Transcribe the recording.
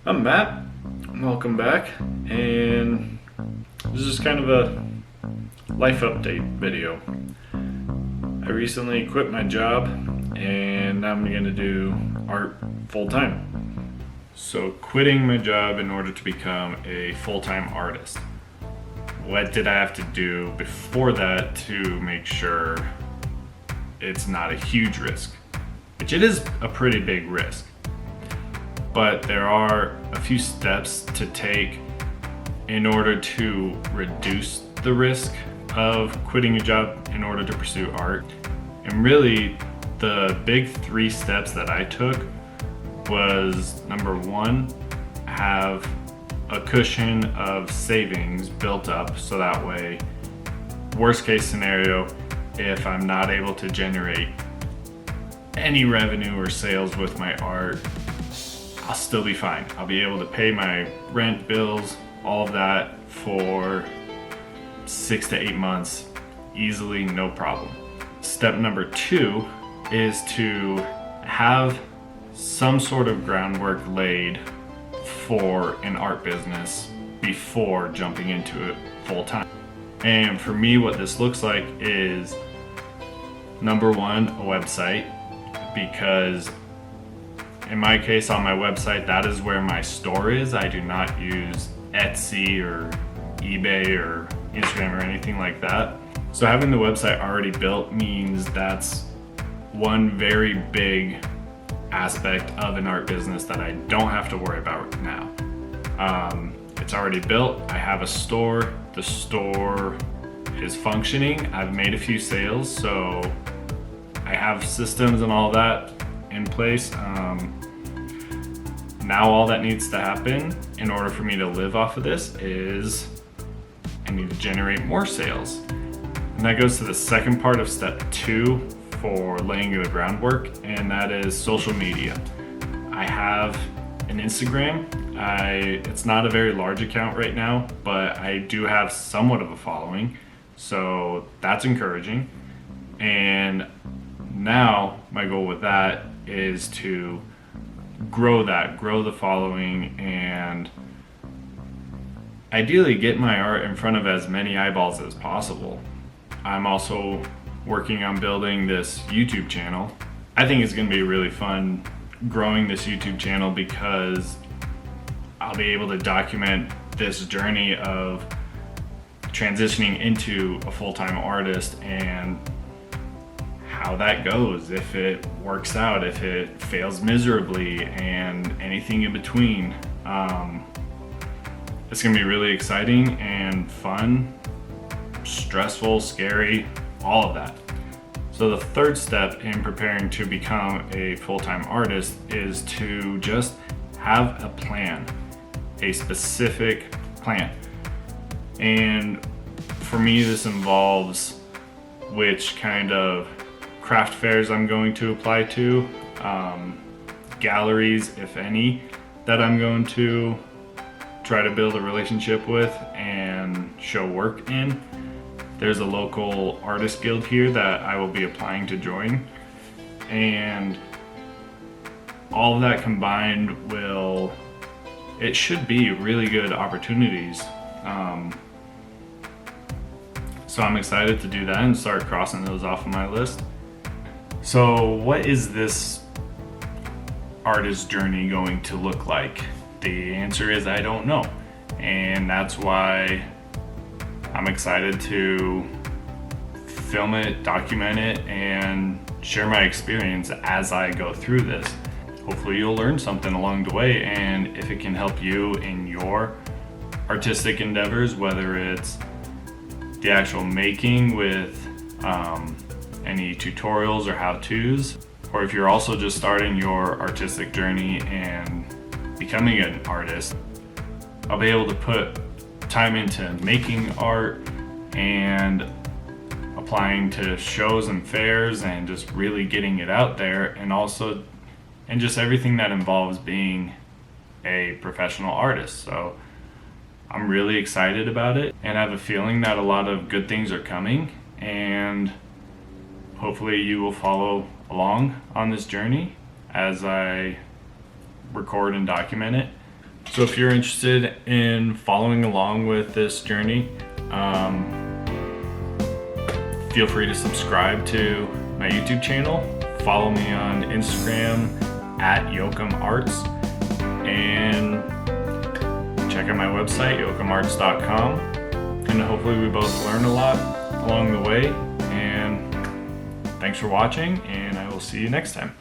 I'm Matt. Welcome back. And this is kind of a life update video. I recently quit my job and now I'm going to do art full time. So, quitting my job in order to become a full-time artist. What did I have to do before that to make sure it's not a huge risk? Which it is a pretty big risk. But there are a few steps to take in order to reduce the risk of quitting a job in order to pursue art. And really, the big 3 steps that I took was, number 1, have a cushion of savings built up so that way, worst case scenario, if I'm not able to generate any revenue or sales with my art, I'll still be fine. I'll be able to pay my rent, bills, all of that for 6 to 8 months easily, no problem. Step number 2 is to have some sort of groundwork laid for an art business before jumping into it full time. And for me, what this looks like is, number 1, a website, because in my case, on my website, that is where my store is. I do not use Etsy or eBay or Instagram or anything like that. So having the website already built means that's one very big aspect of an art business that I don't have to worry about now. It's already built. I have a store. The store is functioning. I've made a few sales, so I have systems and all that in place. Now all that needs to happen in order for me to live off of this is I need to generate more sales. And that goes to the second part of step 2 for laying the groundwork, and that is social media. I have an Instagram. It's not a very large account right now, but I do have somewhat of a following, so that's encouraging. And now my goal with that is to grow the following, and ideally get my art in front of as many eyeballs as possible. I'm also working on building this YouTube channel. I think it's going to be really fun growing this YouTube channel because I'll be able to document this journey of transitioning into a full-time artist and how that goes, if it works out, if it fails miserably, and anything in between. It's gonna be really exciting and fun, stressful, scary, all of that. So the third step in preparing to become a full-time artist is to just have a plan, a specific plan. And for me, this involves which kind of craft fairs I'm going to apply to, galleries, if any, that I'm going to try to build a relationship with and show work in. There's a local artist guild here that I will be applying to join, and all of that combined it should be really good opportunities. So I'm excited to do that and start crossing those off of my list. So what is this artist journey going to look like? The answer is I don't know. And that's why I'm excited to film it, document it, and share my experience as I go through this. Hopefully you'll learn something along the way, and if it can help you in your artistic endeavors, whether it's the actual making with any tutorials or how-tos, or if you're also just starting your artistic journey and becoming an artist, I'll be able to put time into making art and applying to shows and fairs and just really getting it out there, and just everything that involves being a professional artist. So I'm really excited about it, and I have a feeling that a lot of good things are coming, and hopefully you will follow along on this journey as I record and document it. So if you're interested in following along with this journey, feel free to subscribe to my YouTube channel. Follow me on Instagram at YocomArts, and check out my website, YocomArts.com. And hopefully we both learn a lot along the way. And thanks for watching, and I will see you next time.